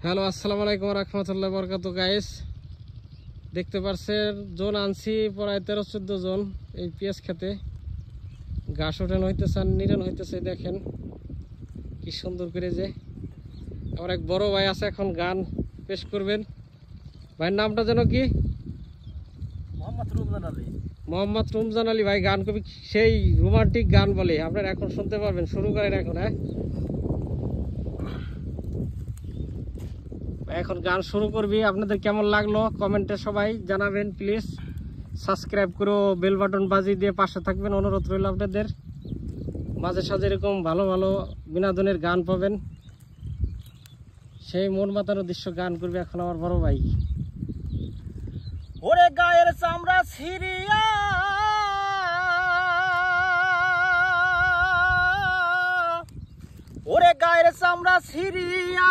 Hello, আসসালামু আলাইকুম রাহমাতুল্লাহি ওয়া বারাকাতুহু গাইস। দেখতে পাচ্ছেন জন আনছি প্রায় 13-14 জন এই পেঁয়াজ খেতে। ঘাস ওঠানো হইতেছে, নিরান হইতেছে। দেখেন কি সুন্দর করে যে আমার এক বড় ভাই আছে, এখন গান পেশ করবেন। ভাইয়ের নামটা যেন কি? মোহাম্মদ রমজান আলী ভাই গান কবি, সেই রোমান্টিক গান বলে আপনারা এখন শুনতে পারবেন। শুরু করেন এখন। এখন গান শুরু করবি। আপনাদের কেমন লাগলো কমেন্টে সবাই জানাবেন প্লিজ। সাবস্ক্রাইব করে বেল বাটন বাজিয়ে দিয়ে পাশে থাকবেন, অনুরোধ রইল আপনাদের। মাঝে সাঝে এরকম ভালো ভালো বিনোদনের গান পাবেন। সেই মন মাতানো দৃশ্য গান করবে এখন আমার বড় ভাই। ওরে গায়ের চামড়া ছিড়িয়া ওরে গায়ের চামড়া ছিড়িয়া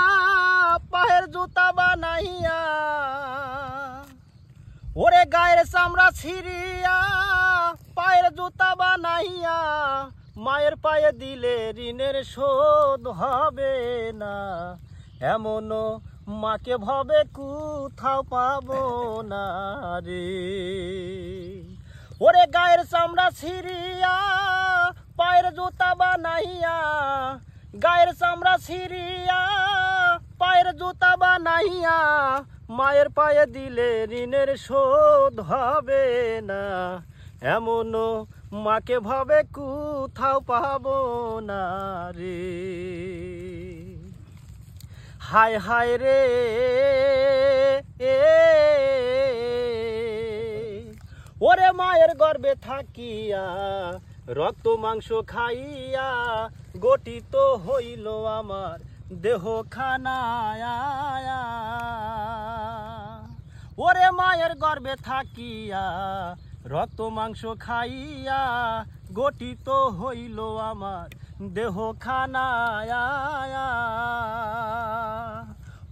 পায়ের জুতা বানাইয়া ওরে গায়ের চামড়া ছিড়িয়া পায়ের জুতা বানাইয়া মায়ের পায়ে দিলে ঋণের শোধ হবে না। এমনও মাকে ভাবে কোথাও পাবো না রে। ওরে গায়ের চামড়া ছিড়িয়া পায়ের জুতা বানাইয়া গায়ের চামড়া ছিড়িয়া পায়ের জুতা বানাইয়া মায়ের পায়ে দিলে ঋণের শোধ হবে না। এমনও মাকে ভাবে কোথাও পাবো না রে। হায় হায় রে ওরে মায়ের গর্ভে থাকিয়া রক্ত মাংস খাইয়া গঠিত হইল আমার দেহ খানায়া। ওরে মায়ের গর্ভে থাকিয়া রক্ত মাংস খাইয়া গঠিত হইল আমার দেহ খানায়া।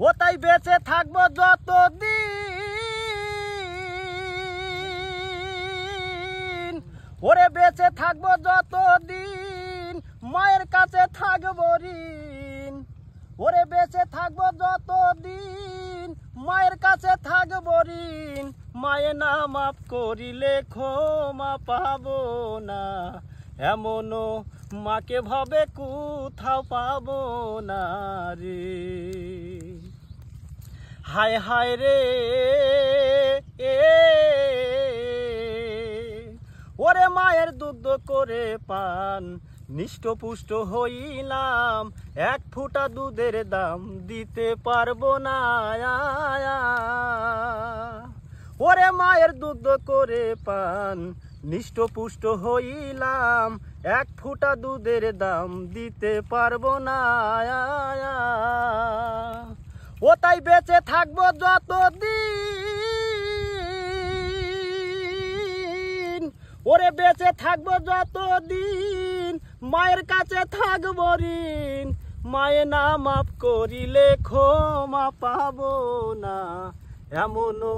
ও তাই বেঁচে থাকবো যতদিন, ওরে বেঁচে থাকবো যতদিন মায়ের কাছে থাকবো ঋণ। ওরে বেঁচে থাকবো যতদিন মায়ের কাছে থাকবো ঋণ। মায়ে না মাফ করিলে ক্ষমা পাবো না। এমনও মাকে ভাবে কোথাও পাবো না রে। হায় হায় রে ওরে মায়ের দুগ্ধ করে পান নিষ্ঠপুষ্ট হইলাম, এক ফুটা দুধের দাম দিতে পারবো না। ওরে মায়ের দুগ্ধ করে পান নিষ্ঠপুষ্ট হইলাম, এক ফুটা দুধের দাম দিতে পারবো না। ও তাই বেঁচে থাকবো যতদিন, ওরে বেঁচে থাকবো যতদিন মায়ের কাছে থাকবো ঋণ। মায়ে না মাফ করিলে ক্ষমা পাবো না। এমনও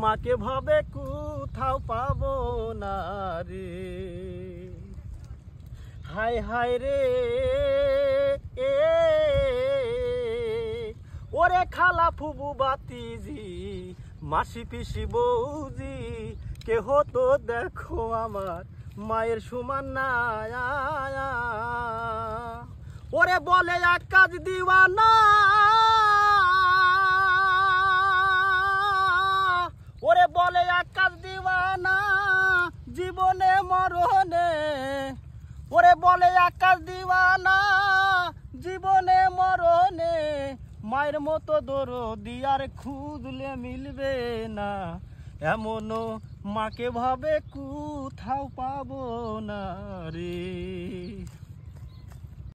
মাকে ভাবে কোথাও পাবো না রে। হায় হায় রে ওরে খালা ফুবু বাতিজি মাসি পিসি বৌজি কেহ তো দেখো আমার মায়ের সমান না। ওরে বলে এক কাজ দিওয়ানা, ওরে বলে এক কাজ দিওয়ানা জীবনে মরণে। ওরে বলে এক কাজ দিওয়ানা জীবনে মরণে। মায়ের মতো দরদি আর খুঁজলে মিলবে না। এমনও মাকে ভাবে কোথাও পাবো না রে।